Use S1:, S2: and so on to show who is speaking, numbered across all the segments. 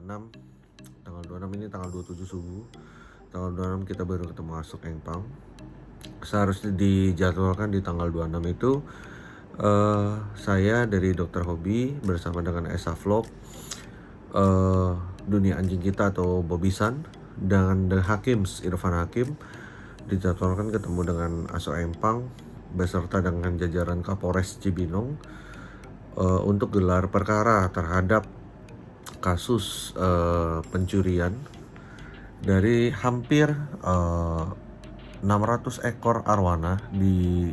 S1: 26. Tanggal 26 ini tanggal 27 subuh. Tanggal 26 kita baru ketemu Asok Engpang. Seharusnya dijadwalkan di tanggal 26 itu saya dari Dokter Hobi bersama dengan Esa Vlog, Dunia Anjing Kita atau Bobisan, dan The Hakims, Irfan Hakim, dijadwalkan ketemu dengan Asok Engpang beserta dengan jajaran Kapolres Cibinong untuk gelar perkara terhadap kasus pencurian dari hampir 600 ekor arwana di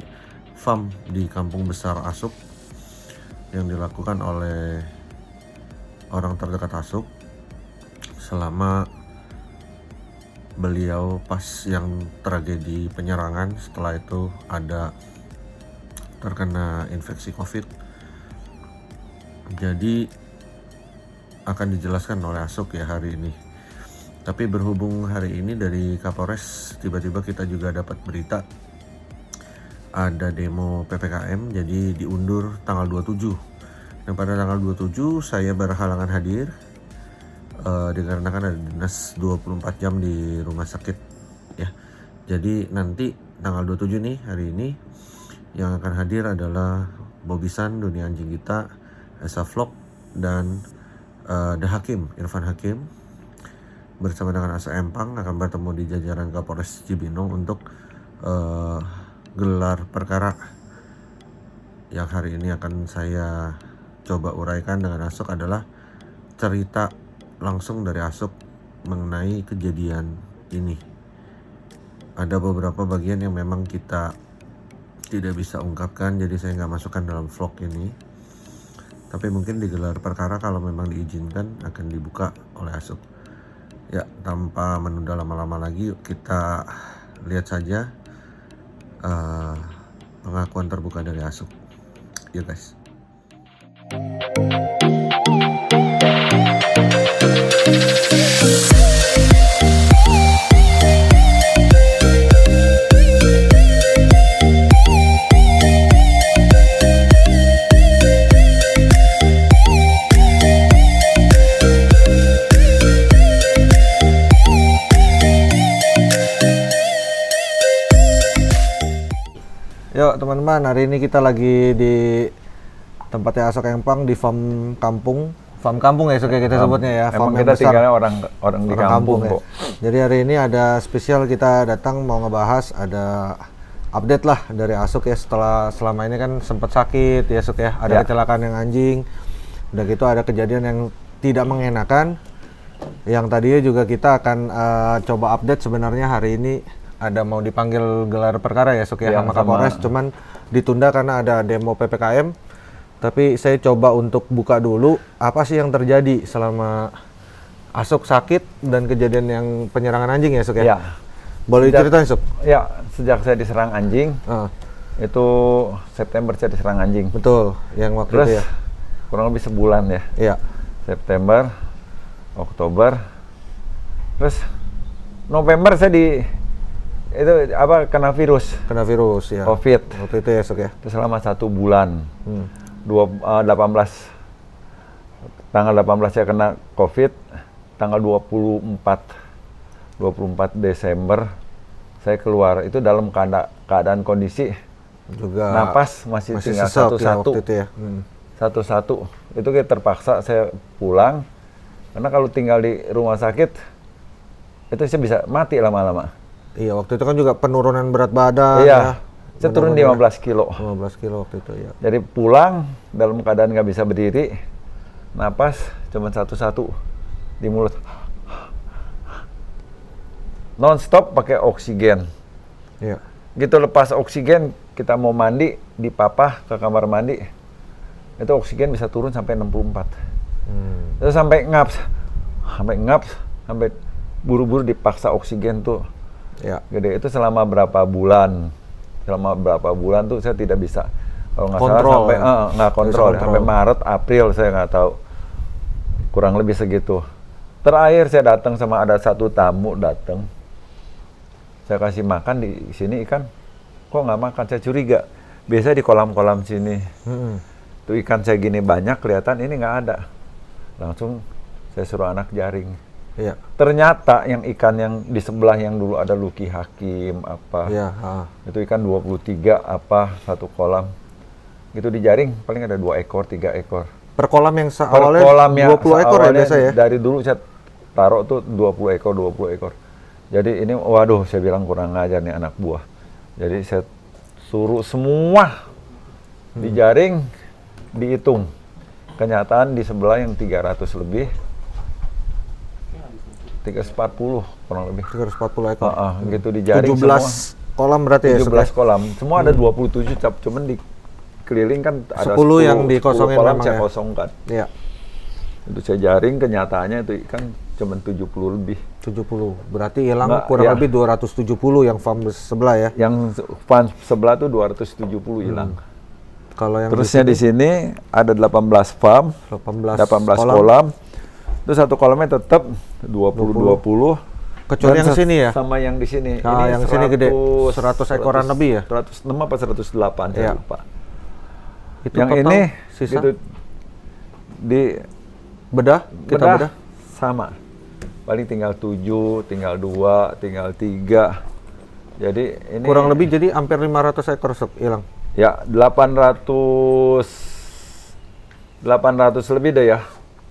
S1: farm di Kampung Besar Asuk yang dilakukan oleh orang terdekat Asuk selama beliau pas yang tragedi penyerangan. Setelah itu ada terkena infeksi COVID. Jadi akan dijelaskan oleh Asuk ya hari ini. Tapi berhubung hari ini dari Kapolres tiba-tiba kita juga dapat berita ada demo PPKM, jadi diundur tanggal 27. Dan pada tanggal 27 saya berhalangan hadir dikarenakan ada dinas 24 jam di rumah sakit ya. Jadi nanti tanggal 27 nih hari ini yang akan hadir adalah Bobisan, Dunia Anjing Kita, Esa Vlog, dan The Hakim, Irfan Hakim bersama dengan Asok Engpang akan bertemu di jajaran Kapolres Cibinong untuk gelar perkara yang hari ini akan saya coba uraikan dengan Asok adalah cerita langsung dari Asok mengenai kejadian ini. Ada beberapa bagian yang memang kita tidak bisa ungkapkan, jadi saya nggak masukkan dalam vlog ini. Tapi mungkin di gelar perkara kalau memang diizinkan akan dibuka oleh Asok. Ya, tanpa menunda lama-lama lagi, yuk kita lihat saja pengakuan terbuka dari Asok. Yuk guys. Yuk teman-teman, hari ini kita lagi di tempatnya Asok Engpang di farm kampung ya Asok ya kita sebutnya ya.
S2: Emang
S1: farm
S2: kita
S1: besar.
S2: tinggalnya orang di kampung
S1: ya.
S2: kok.
S1: Jadi hari ini ada spesial, kita datang mau ngebahas, ada update lah dari Asok ya setelah selama ini kan sempat sakit ya Asok ya. Ada kecelakaan yang anjing, udah gitu ada kejadian yang tidak mengenakan. Yang tadinya juga kita akan coba update sebenarnya hari ini. Ada mau dipanggil gelar perkara ya Sok ya sama Kapolres, cuman ditunda karena ada demo PPKM. Tapi saya coba untuk buka dulu apa sih yang terjadi selama Asok sakit dan kejadian yang penyerangan anjing ya Sok ya.
S2: Ya.
S1: Boleh diceritain Sok?
S2: Ya, sejak saya diserang anjing, itu September saya diserang anjing.
S1: Betul, yang waktu
S2: Terus,
S1: itu ya.
S2: kurang lebih sebulan ya.
S1: Iya.
S2: September, Oktober, terus November saya kena virus
S1: Ya.
S2: COVID.
S1: Waktu itu ya Sok ya.
S2: Itu selama 1 bulan. 18 saya kena COVID, tanggal 24 Desember saya keluar. Itu dalam keadaan kondisi
S1: Juga
S2: napas masih tinggal
S1: sesak ya
S2: satu-satu.
S1: waktu itu ya.
S2: Satu-satu. Itu kita terpaksa saya pulang karena kalau tinggal di rumah sakit itu saya bisa mati lama-lama.
S1: Iya, waktu itu kan juga penurunan berat badan ya.
S2: Iya, saya turun 15 kilo.
S1: 15 kilo waktu itu ya.
S2: Jadi pulang dalam keadaan nggak bisa berdiri, napas cuma satu-satu di mulut. Non-stop pakai oksigen.
S1: Iya.
S2: Gitu lepas oksigen, kita mau mandi, dipapah ke kamar mandi, itu oksigen bisa turun sampai 64. Terus sampai ngaps, sampai buru-buru dipaksa oksigen tuh.
S1: Ya.
S2: Gede itu selama berapa bulan tuh saya tidak bisa, kalau nggak salah sampai nggak kontrol ya, sampai Maret April saya nggak tahu, kurang lebih segitu. Terakhir saya datang sama ada satu tamu datang, saya kasih makan di sini ikan, kok nggak makan, saya curiga. Biasa di kolam-kolam sini tuh ikan saya gini banyak kelihatan, ini nggak ada. Langsung Saya suruh anak jaring.
S1: Iya.
S2: Ternyata yang ikan yang di sebelah yang dulu ada Lucky Hakim apa,
S1: Iya.
S2: itu ikan 23 apa satu kolam, itu dijaring paling ada 2 ekor 3 ekor.
S1: Per kolam yang
S2: Per
S1: awalnya
S2: kolam yang
S1: 20 ekor ya
S2: awalnya
S1: biasa ya?
S2: dari dulu saya taruh tuh 20 ekor. Jadi ini waduh saya bilang kurang ngajar nih anak buah. Jadi saya suruh semua dijaring, dihitung. Kenyataan di sebelah yang 300 lebih, 340 kurang lebih.
S1: 340 ekor.
S2: Gitu dijaring
S1: 17
S2: semua.
S1: kolam berarti ya?
S2: 17 kolam. Semua ada 27 cap, cuman dikeliling kan ada
S1: 10 yang dikosongin
S2: 10 kolam
S1: memang
S2: saya
S1: ya?
S2: kosongkan.
S1: Iya.
S2: Itu saya jaring, kenyataannya itu ikan cuman 70 lebih.
S1: 70. Berarti hilang
S2: Nggak,
S1: kurang
S2: ya.
S1: lebih 270 yang farm sebelah ya?
S2: Yang fan sebelah tuh 270 hilang.
S1: Kalau yang
S2: Terusnya di sini ada 18 farm, 18 kolam. Terus satu kolamnya tetap 20.
S1: Kecuali yang sini ya?
S2: Sama yang di sini.
S1: Nah, yang sini gede. 100 ekoran lebih ya?
S2: 106 apa 108 saya
S1: Iya.
S2: lupa.
S1: Itu
S2: Yang
S1: total
S2: ini
S1: sisa
S2: gitu, di
S1: bedah, kita bedah.
S2: sama. Paling tinggal 7, tinggal 2, tinggal 3. Jadi ini
S1: Kurang lebih jadi hampir 500 ekor sok hilang.
S2: ya 800 lebih deh ya.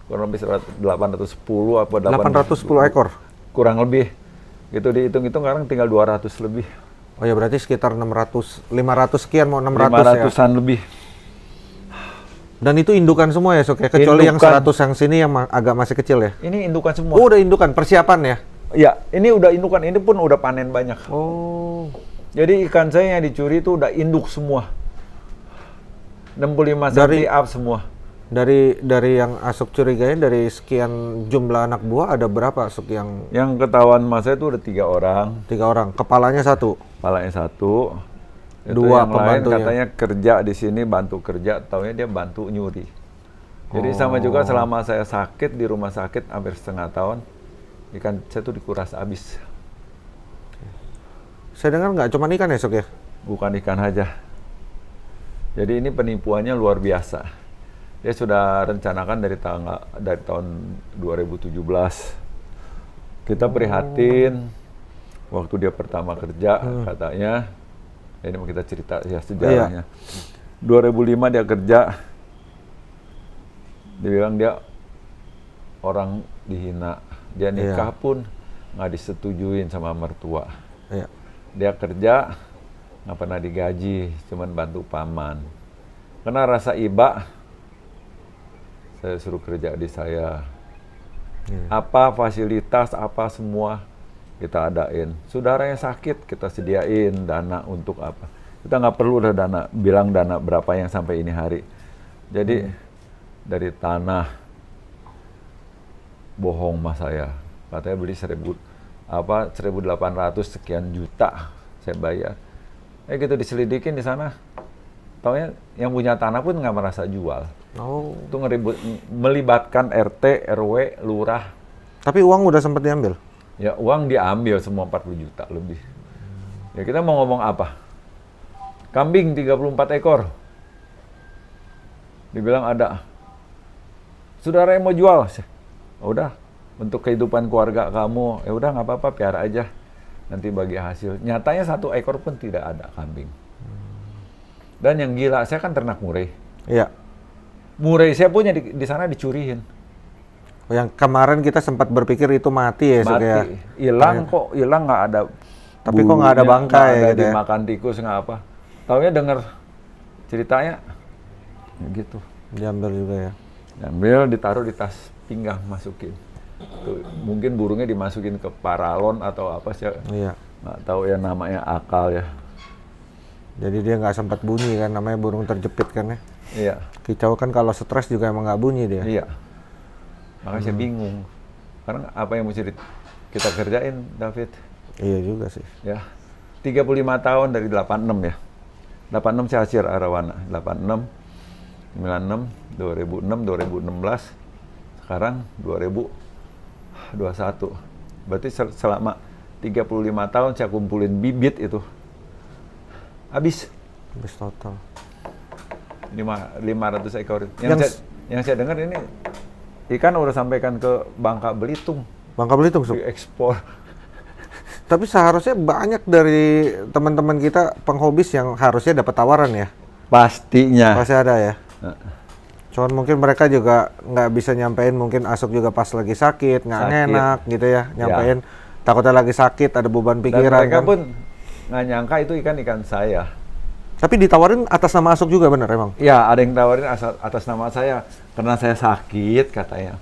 S2: Kurang lebih 810 apa
S1: 810 ekor.
S2: kurang lebih. Gitu dihitung-hitung sekarang tinggal 200 lebih.
S1: Oh ya berarti sekitar 500 sekian mau 600 ya.
S2: 500-an lebih.
S1: Dan itu indukan semua ya sok ya, kecuali yang
S2: Indukan.
S1: 100 yang sini yang agak masih kecil ya.
S2: Ini indukan semua.
S1: Oh, udah indukan persiapan ya.
S2: Ya, ini udah indukan. Ini pun udah panen banyak.
S1: Oh.
S2: Jadi ikan saya yang dicuri itu udah induk semua. 65 cm up semua.
S1: Dari yang Asok curigain dari sekian jumlah anak buah ada berapa Asok yang
S2: Yang ketahuan mas saya itu udah 3 orang.
S1: 3 orang, kepalanya 1.
S2: Kepalanya 1. Itu
S1: 2
S2: yang lain
S1: pembantunya.
S2: katanya kerja di sini, bantu kerja, taunya dia bantu nyuri. Jadi sama juga selama saya sakit di rumah sakit hampir setengah tahun, ikan saya tuh dikuras habis.
S1: Saya dengar nggak cuma ikan ya Sok ya?
S2: Bukan ikan aja. Jadi ini penipuannya luar biasa. Dia sudah rencanakan dari tahun 2017. Kita prihatin waktu dia pertama kerja, katanya. Ini mau kita cerita ya sejarahnya. 2005 dia kerja. Dia bilang dia orang dihina. Dia nikah pun nggak disetujuin sama mertua.
S1: Iya.
S2: Dia kerja nggak pernah digaji, cuman bantu paman. Karena rasa iba, saya suruh kerja di saya. Apa fasilitas, apa semua kita adain. Saudaranya sakit, kita sediain dana untuk apa. Kita nggak perlu udah bilang dana berapa yang sampai ini hari. Jadi dari tanah, bohong mas saya. Katanya beli 1.800 sekian juta saya bayar. Gitu diselidikin di sana. Taunya yang punya tanah pun nggak merasa jual.
S1: Oh.
S2: Itu melibatkan RT, RW, lurah.
S1: Tapi uang udah sempat diambil.
S2: Ya uang diambil semua 40 juta lebih. Ya kita mau ngomong apa? Kambing 34 ekor. Dibilang ada. Saudara yang mau jual. Udah, untuk kehidupan keluarga kamu, ya udah nggak apa-apa, piara aja. Nanti bagi hasil. Nyatanya 1 ekor pun tidak ada kambing. Dan yang gila, saya kan ternak murai.
S1: Iya.
S2: Murai saya punya di sana dicuriin.
S1: Yang kemarin kita sempat berpikir itu mati ya Sok ya.
S2: Mati. Hilang kok, hilang nggak ada.
S1: Tapi kok nggak ada bangkai
S2: nggak ada
S1: gitu ya?
S2: dimakan tikus nggak apa. Taunya denger ceritanya gitu.
S1: Diambil juga ya.
S2: Ambil, ditaruh di tas pinggang, masukin. Tuh, mungkin burungnya dimasukin ke paralon atau apa sih?
S1: Iya.
S2: Nggak tahu ya namanya akal ya.
S1: Jadi dia nggak sempat bunyi kan, namanya burung terjepit kan ya.
S2: Iya.
S1: Kicau kan kalau stres juga emang nggak bunyi dia.
S2: Iya. Makanya saya bingung. Karena apa yang mesti kita kerjain, David?
S1: Iya juga sih.
S2: Ya. 35 tahun dari 86 ya. 86 saya Hasyir Arawana. 86, 96, 2006, 2016. Sekarang 2021. Berarti selama 35 tahun saya kumpulin bibit itu. Habis
S1: total.
S2: 500 ekor.
S1: Yang
S2: Yang saya dengar ini Ikan udah sampaikan ke Bangka Belitung,
S1: Bangka Belitung, Suk.
S2: diekspor.
S1: Tapi seharusnya banyak dari teman-teman kita penghobis yang harusnya dapat tawaran ya.
S2: Pastinya.
S1: Pasti ada ya. Cuman mungkin mereka juga nggak bisa nyampein, mungkin Asuk juga pas lagi sakit, nggak enak gitu ya, nyampein. Takutnya lagi sakit, ada beban
S2: Dan
S1: pikiran.
S2: mereka
S1: kan.
S2: pun nggak nyangka itu ikan saya.
S1: Tapi ditawarin atas nama Asuk juga bener emang?
S2: Ya, ada yang tawarin atas nama saya karena saya sakit katanya.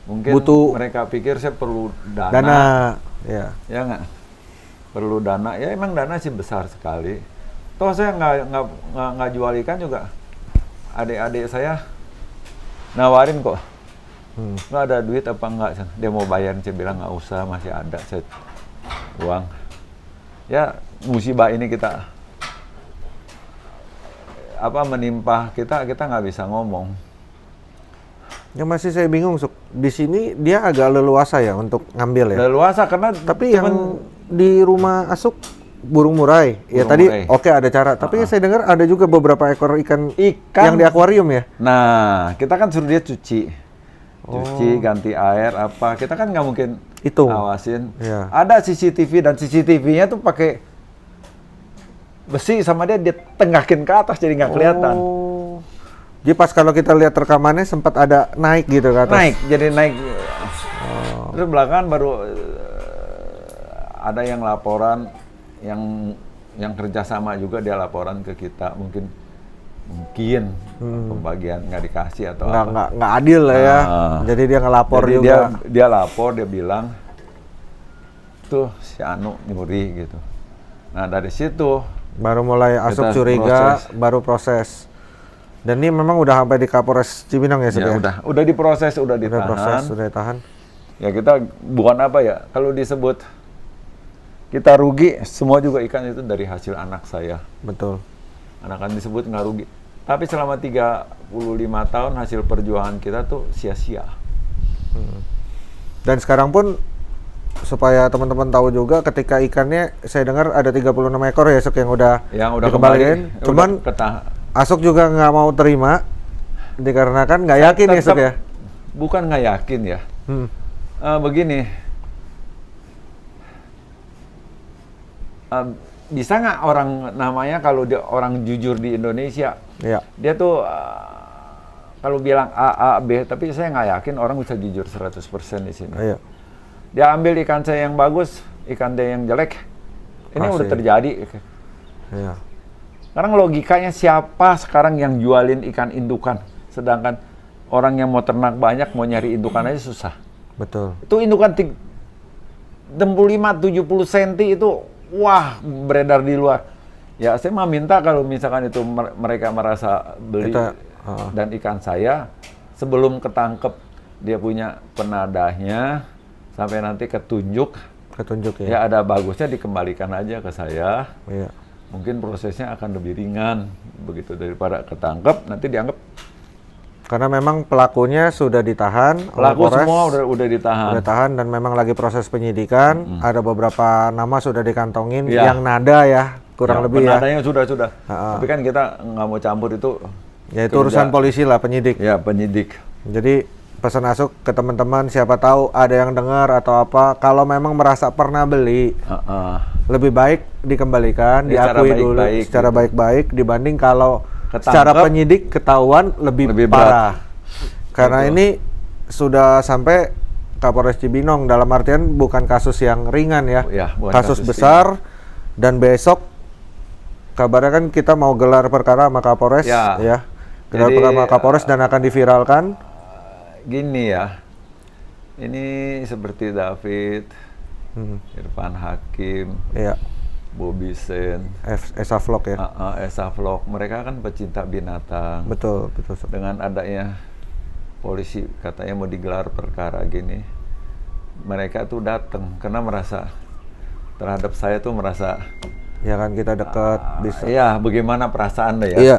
S2: Mungkin
S1: Butuh
S2: mereka pikir saya perlu dana.
S1: Dana, ya.
S2: Ya nggak? Perlu dana. Ya emang dana sih besar sekali. Toh saya nggak jual ikan juga. Adik-adik saya nawarin kok. Nggak ada duit apa enggak? Dia mau bayar, saya bilang nggak usah, masih ada saya uang. Ya musibah ini menimpa kita nggak bisa ngomong.
S1: Yang masih saya bingung, Suk. Di sini dia agak leluasa ya untuk ngambil ya.
S2: Leluasa karena
S1: Tapi yang di rumah Asuk burung murai. Ya
S2: Burung
S1: tadi
S2: murai.
S1: oke ada cara. Tapi saya dengar ada juga beberapa ekor ikan yang di akuarium ya.
S2: Nah, kita kan suruh dia cuci, ganti air apa. Kita kan nggak mungkin
S1: Hitung.
S2: awasin.
S1: Iya.
S2: Ada CCTV dan CCTV-nya tuh pakai besi sama dia tenggakin ke atas jadi nggak kelihatan.
S1: Oh. Jadi pas kalau kita lihat rekamannya sempat ada naik gitu ke atas.
S2: Naik. Terus belakangan baru ada yang laporan, yang kerjasama juga dia laporan ke kita, mungkin pembagian nggak dikasih atau
S1: nggak adil lah ya. Jadi dia ngelapor
S2: jadi
S1: juga.
S2: Dia lapor, dia bilang tuh si Anu nyuri gitu. Nah dari situ
S1: Baru mulai Asuk
S2: kita
S1: curiga,
S2: proses.
S1: baru proses. Dan ini memang udah sampai di Kapolres Cibinong ya, Suk,
S2: ya
S1: ya?
S2: udah diproses, udah
S1: Udah
S2: ditahan.
S1: proses, udah ditahan.
S2: Ya kita bukan apa ya, kalau disebut kita rugi, semua juga ikan itu dari hasil anak saya.
S1: Betul.
S2: Anak-anak disebut nggak rugi. Tapi selama 35 tahun hasil perjuangan kita tuh sia-sia.
S1: Dan sekarang pun supaya teman-teman tahu juga, ketika ikannya saya dengar ada 36 ekor ya, Suk, yang udah dikembaliin.
S2: kembali,
S1: Cuman Asuk juga nggak mau terima dikarenakan nggak yakin ya, Suk ya.
S2: Bukan nggak yakin ya. Begini, bisa nggak orang namanya kalau dia orang jujur di Indonesia,
S1: Iya.
S2: dia tuh kalau bilang A, B, tapi saya nggak yakin orang bisa jujur 100% di sini.
S1: Iya.
S2: Dia ambil ikan saya yang bagus, ikan dia yang jelek. Ini
S1: Pasti.
S2: udah terjadi.
S1: Iya.
S2: Sekarang logikanya siapa sekarang yang jualin ikan indukan, sedangkan orang yang mau ternak banyak mau nyari indukan aja susah.
S1: Betul.
S2: Itu indukan 65-70 cm itu wah beredar di luar. Ya saya mah minta kalau misalkan itu mereka merasa beli dan ikan saya sebelum ketangkep dia punya penadahnya sampai nanti ketunjuk
S1: ya.
S2: Ya ada bagusnya dikembalikan aja ke saya.
S1: Iya.
S2: Mungkin prosesnya akan lebih ringan begitu daripada ketangkep nanti dianggap.
S1: Karena memang pelakunya sudah ditahan.
S2: Pelaku
S1: oleh Polres,
S2: semua udah ditahan.
S1: Udah tahan dan memang lagi proses penyidikan. Ada beberapa nama sudah dikantongin
S2: Ya.
S1: yang nada ya, kurang lebih ya.
S2: Penadanya sudah. Tapi kan kita nggak mau campur itu.
S1: Ya itu urusan polisi lah, penyidik.
S2: Ya penyidik.
S1: Jadi pesan Asuk ke teman-teman, siapa tahu ada yang dengar atau apa, kalau memang merasa pernah beli, lebih baik dikembalikan, diakui dulu secara baik-baik dibanding kalau secara penyidik ketahuan lebih parah. Karena ini sudah sampai Kapolres Cibinong, dalam artian bukan kasus yang ringan ya, kasus besar. Dan besok kabarnya kan kita mau gelar perkara sama Kapolres ya. Gelar perkara sama Kapolres dan akan diviralkan.
S2: Gini ya, ini seperti David, Irfan Hakim, Bobby Sen,
S1: Esa Vlog ya.
S2: Esa Vlog, mereka kan pecinta binatang.
S1: Betul.
S2: Dengan adanya polisi katanya mau digelar perkara gini, mereka tuh datang karena merasa terhadap saya tuh merasa.
S1: Ya kan kita dekat bisa.
S2: Iya, bagaimana perasaan ya?
S1: Iya.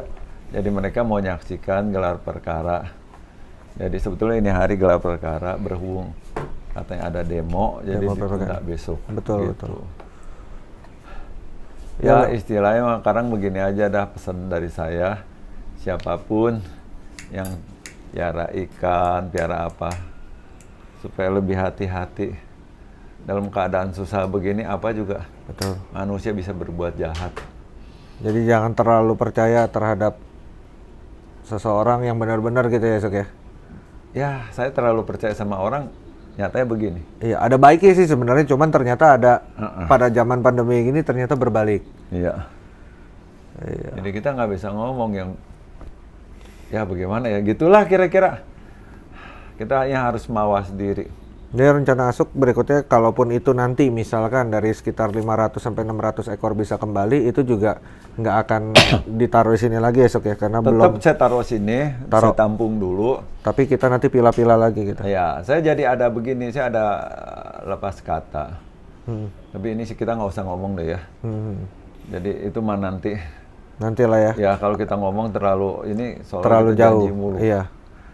S2: Jadi mereka mau menyaksikan gelar perkara. Jadi sebetulnya ini hari gelar perkara berhubung katanya ada demo, jadi ditunda besok.
S1: Betul.
S2: Ya istilahnya sekarang begini aja dah pesan dari saya, siapapun yang piara ikan, piara apa, supaya lebih hati-hati. Dalam keadaan susah begini apa juga
S1: Betul.
S2: manusia bisa berbuat jahat.
S1: Jadi jangan terlalu percaya terhadap seseorang yang benar-benar gitu ya, Sok ya.
S2: Ya, saya terlalu percaya sama orang, nyatanya begini.
S1: Iya, ada baiknya sih sebenarnya, cuman ternyata ada pada zaman pandemi ini ternyata berbalik.
S2: Iya.
S1: Iya.
S2: Jadi kita nggak bisa ngomong yang ya bagaimana ya, gitulah kira-kira. Kita hanya harus mawas diri.
S1: Jadi rencana Asuk berikutnya, kalaupun itu nanti misalkan dari sekitar 500 sampai 600 ekor bisa kembali, itu juga nggak akan ditaruh di sini lagi ya, Sok ya, karena
S2: Tetap
S1: belum.
S2: saya taruh sini, saya tampung dulu.
S1: Tapi kita nanti pilah-pilah lagi gitu.
S2: Ya, saya jadi ada begini, saya ada lepas kata. Tapi ini sih kita nggak usah ngomong deh ya. Jadi itu mah nanti.
S1: Nantilah ya.
S2: Ya kalau kita ngomong terlalu ini soalnya
S1: Terlalu
S2: kita
S1: jauh.
S2: janji mulu.
S1: Iya.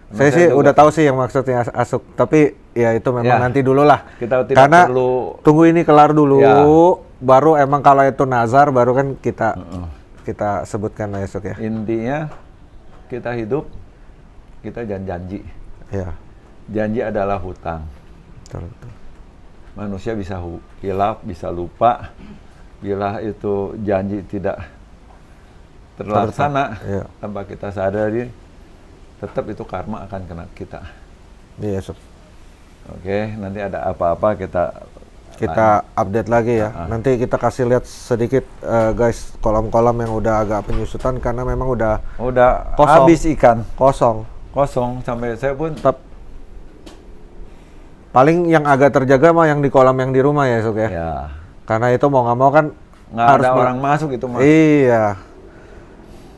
S2: Emang
S1: Saya sih
S2: juga-
S1: udah tahu sih yang maksudnya Asuk, tapi ya itu memang
S2: Ya,
S1: nanti dulu lah.
S2: kita tidak
S1: Karena
S2: perlu-
S1: tunggu ini kelar dulu,
S2: Ya.
S1: baru emang kalau itu nazar baru kan kita sebutkan lah Asuk ya.
S2: Intinya kita hidup, kita janji.
S1: Iya.
S2: Janji adalah hutang.
S1: Betul, betul.
S2: Manusia bisa hilaf, bisa lupa. Bila itu janji tidak terlaksana
S1: Iya.
S2: tanpa kita sadari, tetap itu karma akan kena kita.
S1: Iya, Asuk.
S2: Oke, nanti ada apa-apa kita
S1: Update lagi ya. Nanti kita kasih lihat sedikit guys, kolam-kolam yang udah agak penyusutan karena memang udah kosong.
S2: habis ikan,
S1: kosong.
S2: sampai saya pun
S1: Paling yang agak terjaga mah yang di kolam yang di rumah ya, Asuk ya.
S2: ya
S1: Karena itu mau nggak mau kan
S2: nggak
S1: harus
S2: ada orang masuk itu mah.
S1: Iya.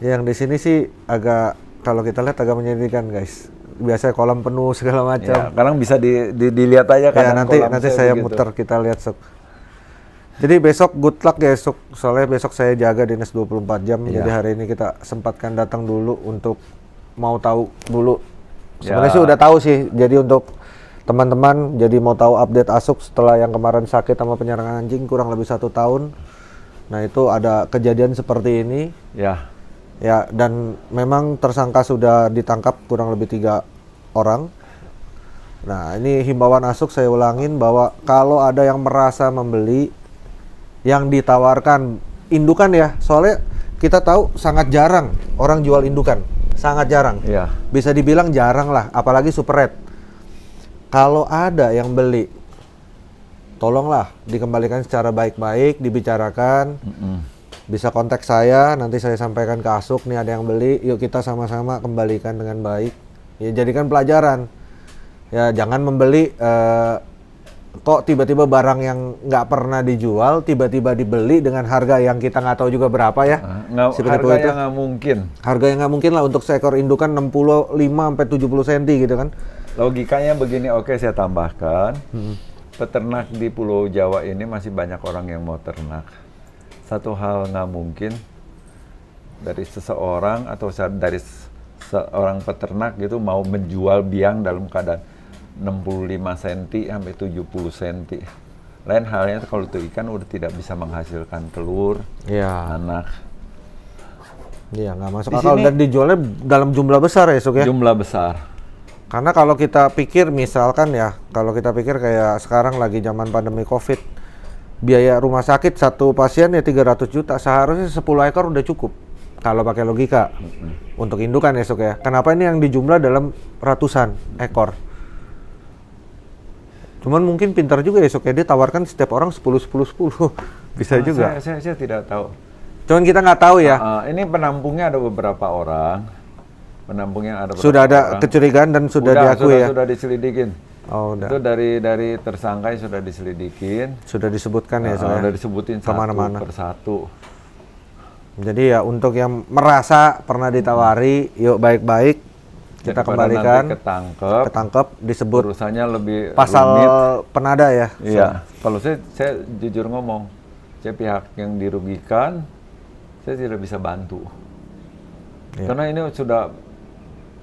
S1: Yang di sini sih agak, kalau kita lihat agak menyedihkan guys. Biasanya kolam penuh segala
S2: Ya,
S1: macam.
S2: kadang bisa dilihat aja
S1: Ya,
S2: kan.
S1: nanti saya muter, kita lihat Sok. Jadi besok good luck ya Sok. Soalnya besok saya jaga dinas 24 jam.
S2: Iya.
S1: Jadi hari ini kita sempatkan datang dulu untuk mau tahu dulu.
S2: Ya.
S1: Sebenarnya sih udah tahu sih. Jadi untuk teman-teman jadi mau tahu update Asuk setelah yang kemarin sakit sama penyerangan anjing kurang lebih 1 tahun. Nah itu ada kejadian seperti ini. Ya, dan memang tersangka sudah ditangkap kurang lebih 3 orang. Nah, ini himbauan Asuk saya ulangin bahwa kalau ada yang merasa membeli yang ditawarkan indukan ya, soalnya kita tahu sangat jarang orang jual indukan, sangat jarang.
S2: Iya.
S1: Bisa dibilang jarang lah, apalagi super red. Kalau ada yang beli, tolonglah dikembalikan secara baik-baik, dibicarakan. Bisa kontak saya, nanti saya sampaikan ke Asuk, nih ada yang beli, yuk kita sama-sama kembalikan dengan baik. Ya jadikan pelajaran. Ya jangan membeli kok tiba-tiba barang yang nggak pernah dijual, tiba-tiba dibeli dengan harga yang kita nggak tahu juga berapa ya. Si penipu
S2: Harga
S1: itu.
S2: yang nggak mungkin.
S1: Harga yang nggak mungkin lah untuk seekor indukan 65-70 cm gitu kan.
S2: Logikanya begini, oke saya tambahkan. Peternak di Pulau Jawa ini masih banyak orang yang mau ternak. Satu hal nggak mungkin dari seseorang atau dari seorang peternak gitu mau menjual biang dalam keadaan 65 cm sampai 70 cm. Lain halnya kalau itu ikan udah tidak bisa menghasilkan telur, anak.
S1: Iya, nggak masuk
S2: Di
S1: akal
S2: sini-
S1: dan dijualnya dalam jumlah besar ya, Sok ya.
S2: Jumlah besar.
S1: Karena kalau kita pikir misalkan ya, kalau kita pikir kayak sekarang lagi zaman pandemi Covid, biaya rumah sakit satu pasien ya 300 juta, seharusnya 10 ekor udah cukup. Kalau pakai logika. Untuk indukan ya, Sok ya. Kenapa ini yang dijumlah dalam ratusan ekor? Cuman mungkin pintar juga ya, Sok ya, dia tawarkan setiap orang 10. Bisa juga.
S2: Saya tidak tahu.
S1: Cuman kita nggak tahu ya.
S2: Ini penampungnya ada beberapa orang.
S1: Sudah ada kecurigaan dan sudah diakui ya.
S2: Sudah diselidikin.
S1: Oh, udah.
S2: Itu dari tersangka yang sudah diselidikin.
S1: Sudah disebutkan ya, Sok ya.
S2: Sudah disebutin
S1: Kemana-mana.
S2: satu persatu.
S1: Jadi ya untuk yang merasa pernah ditawari, yuk baik-baik kita
S2: Daripada
S1: kembalikan.
S2: nanti
S1: Ketangkep, disebut
S2: urusannya lebih
S1: pasal
S2: rumit.
S1: penada ya.
S2: Iya. Kalau saya jujur ngomong, saya pihak yang dirugikan, saya tidak bisa bantu.
S1: Iya.
S2: Karena ini sudah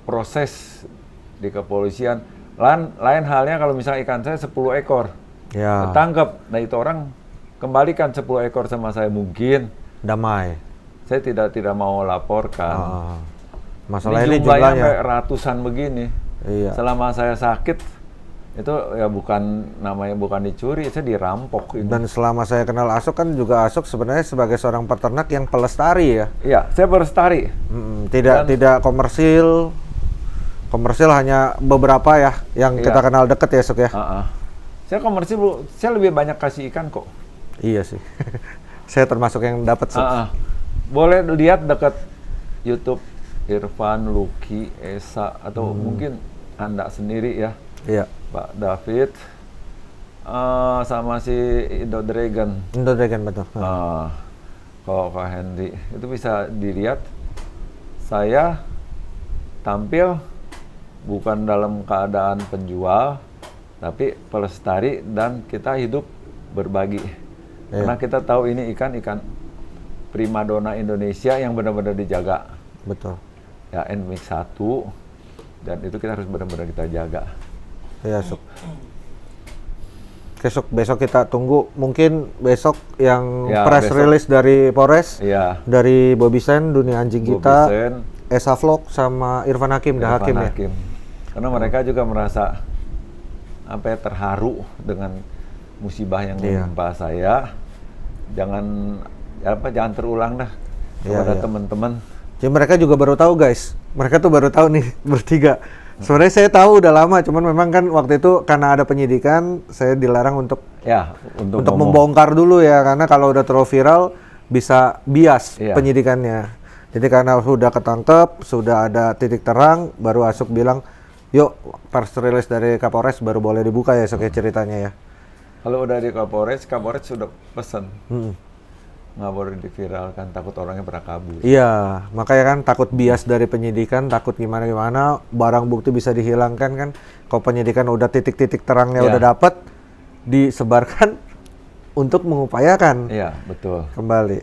S2: proses di kepolisian. Lain halnya kalau misalnya ikan saya 10 ekor,
S1: Ya,
S2: ketangkep. Nah itu orang kembalikan 10 ekor sama saya mungkin.
S1: damai.
S2: Saya tidak mau laporkan.
S1: Masalah ini
S2: jumlahnya
S1: jumlahnya.
S2: sampai ratusan begini.
S1: Iya.
S2: Selama saya sakit itu ya bukan dicuri, saya dirampok ini.
S1: Dan selama saya kenal Asok kan juga Asok sebenarnya sebagai seorang peternak yang pelestari ya.
S2: Iya, saya pelestari.
S1: Tidak komersil. Komersil hanya beberapa ya yang
S2: Iya.
S1: kita kenal deket ya Sok ya.
S2: Saya komersil, saya lebih banyak kasih ikan kok.
S1: Iya sih. Saya termasuk yang dapat Sok.
S2: Boleh lihat dekat YouTube Irfan, Lucky, Esa, atau mungkin Anda sendiri ya,
S1: Iya.
S2: Pak David, sama si Indo Dragon,
S1: Dragon betul.
S2: kalau Kak Henry, itu bisa dilihat. Saya tampil bukan dalam keadaan penjual, tapi pelestari dan kita hidup berbagi.
S1: Iya.
S2: Karena kita tahu ini ikan primadona Indonesia yang benar-benar dijaga.
S1: Betul.
S2: Ya, endemik 1, dan itu kita harus benar-benar kita jaga.
S1: Iya Sok. Besok kita tunggu mungkin besok yang
S2: Ya,
S1: press
S2: besok.
S1: release dari Polres,
S2: Iya.
S1: dari Bobby Sen, Dunia Anjing
S2: Bobby
S1: Kita,
S2: Sen,
S1: Esa Vlog sama Irfan Hakim, Dah Hakim ya.
S2: Karena mereka juga merasa terharu dengan musibah yang menimpa saya. Jangan terulang dah kepada teman-teman.
S1: Jadi mereka juga baru tahu guys, mereka tuh baru tahu nih bertiga. Sebenarnya saya tahu udah lama, cuman memang kan waktu itu karena ada penyidikan, saya dilarang untuk
S2: ngomong.
S1: membongkar dulu ya, karena kalau udah terlalu viral bisa bias penyidikannya. Jadi karena sudah ketangkep, sudah ada titik terang, baru Asok bilang, yuk press release dari Kapolres baru boleh dibuka ya Sok ya ceritanya ya.
S2: Kalau udah di Kapolres sudah pesan. Nggak boleh diviralkan, takut orangnya pernah kabur.
S1: Iya, makanya kan takut bias dari penyidikan, takut gimana-gimana, barang bukti bisa dihilangkan kan. Kalau penyidikan udah titik-titik terangnya udah dapet, disebarkan untuk mengupayakan.
S2: Iya, betul.
S1: Kembali.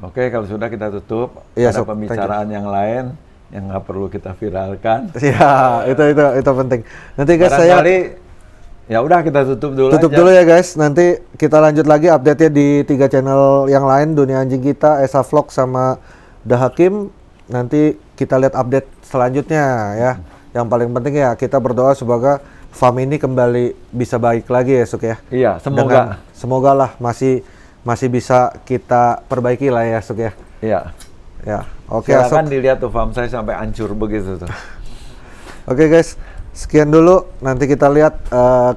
S2: Oke, kalau sudah kita tutup.
S1: Iya,
S2: ada
S1: Sob,
S2: pembicaraan yang lain yang nggak perlu kita viralkan.
S1: Iya, itu penting. Nanti guys
S2: Ya udah kita tutup dulu.
S1: Tutup dulu ya guys. Nanti kita lanjut lagi update-nya di 3 channel yang lain, Dunia Anjing Kita, Esa Vlog sama Dah Hakim. Nanti kita lihat update selanjutnya ya. Yang paling penting ya kita berdoa semoga farm ini kembali bisa baik lagi ya Suk ya.
S2: Iya, semoga.
S1: Semoga lah masih bisa kita perbaiki lah ya Suk ya.
S2: Iya.
S1: Ya. Oke,
S2: Silakan dilihat tuh farm saya sampai hancur begitu tuh.
S1: Oke guys. Sekian dulu, nanti kita lihat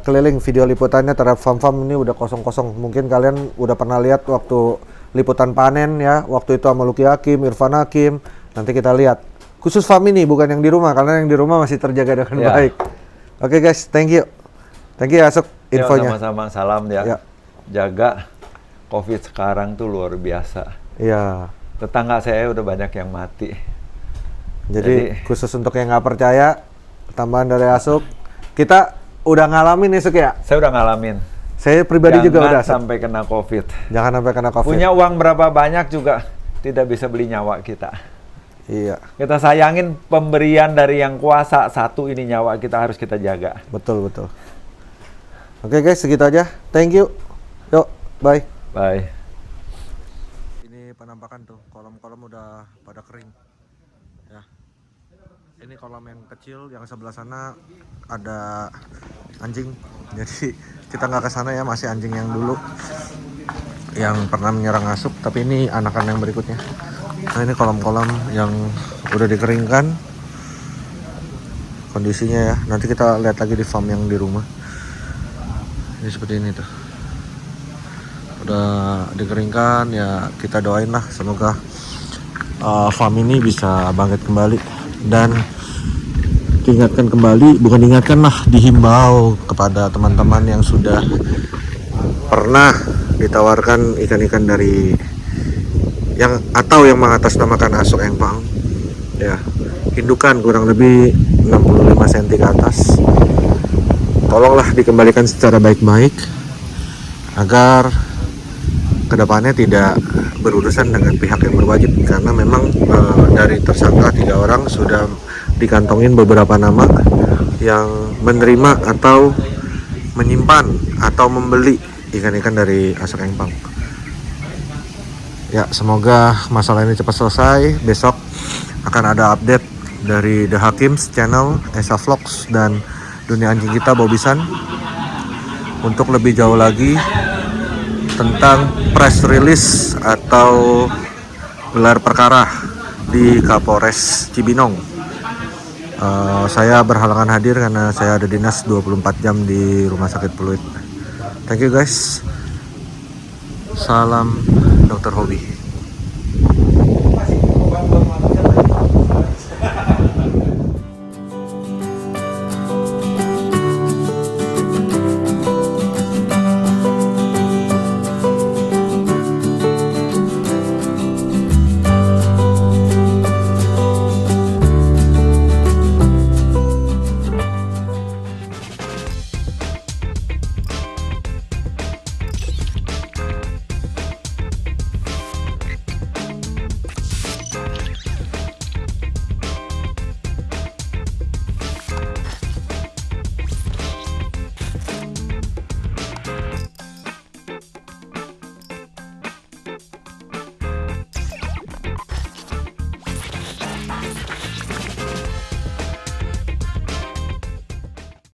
S1: keliling video liputannya terhadap farm-farm ini udah kosong-kosong. Mungkin kalian udah pernah lihat waktu liputan panen ya, waktu itu sama Lucky Hakim, Irfan Hakim. Nanti kita lihat. Khusus farm ini, bukan yang di rumah, karena yang di rumah masih terjaga dengan baik. Oke guys, thank you. Thank you Asok infonya.
S2: Sama-sama, salam ya. Jaga COVID sekarang tuh luar biasa.
S1: Iya.
S2: Tetangga saya udah banyak yang mati.
S1: Jadi khusus untuk yang nggak percaya, tambahan dari Asok, kita udah ngalamin nih Suk ya?
S2: Saya udah ngalamin.
S1: Saya pribadi juga udah.
S2: Jangan sampai kena COVID.
S1: Jangan sampai kena COVID.
S2: Punya uang berapa banyak juga tidak bisa beli nyawa kita.
S1: Iya.
S2: Kita sayangin pemberian dari yang kuasa. Satu, ini nyawa kita harus kita jaga.
S1: Betul. Oke guys, segitu aja. Thank you. Yuk, bye.
S2: Bye.
S1: Ini penampakan tuh, kolam-kolam udah pada kering. Ya. Ini kolam yang kecil, yang sebelah sana ada anjing. Jadi kita nggak ke sana ya, masih anjing yang dulu yang pernah menyerang Asuk, tapi ini anakan yang berikutnya. Nah, ini kolam-kolam yang udah dikeringkan kondisinya ya. Nanti kita lihat lagi di farm yang di rumah. Ini seperti ini tuh. Udah dikeringkan ya, kita doain lah semoga farm ini bisa bangkit kembali dan diingatkan kembali, bukan diingatkan lah, dihimbau kepada teman-teman yang sudah pernah ditawarkan ikan-ikan dari yang atau yang mengatasnamakan Asok Engpang ya, indukan kurang lebih 65 cm ke atas, tolonglah dikembalikan secara baik-baik agar kedepannya tidak berurusan dengan pihak yang berwajib, karena memang dari tersangka 3 orang sudah dikantongin beberapa nama yang menerima atau menyimpan atau membeli ikan-ikan dari Asok Engpang Ya, semoga masalah ini cepat selesai. Besok akan ada update dari The Hakims Channel, Esa Vlogs, dan Dunia Anjing Kita Bobisan untuk lebih jauh lagi tentang press release atau gelar perkara di Kapolres Cibinong. Saya berhalangan hadir karena saya ada dinas 24 jam di Rumah Sakit Pluit. Thank you guys. Salam Dokter Hobi.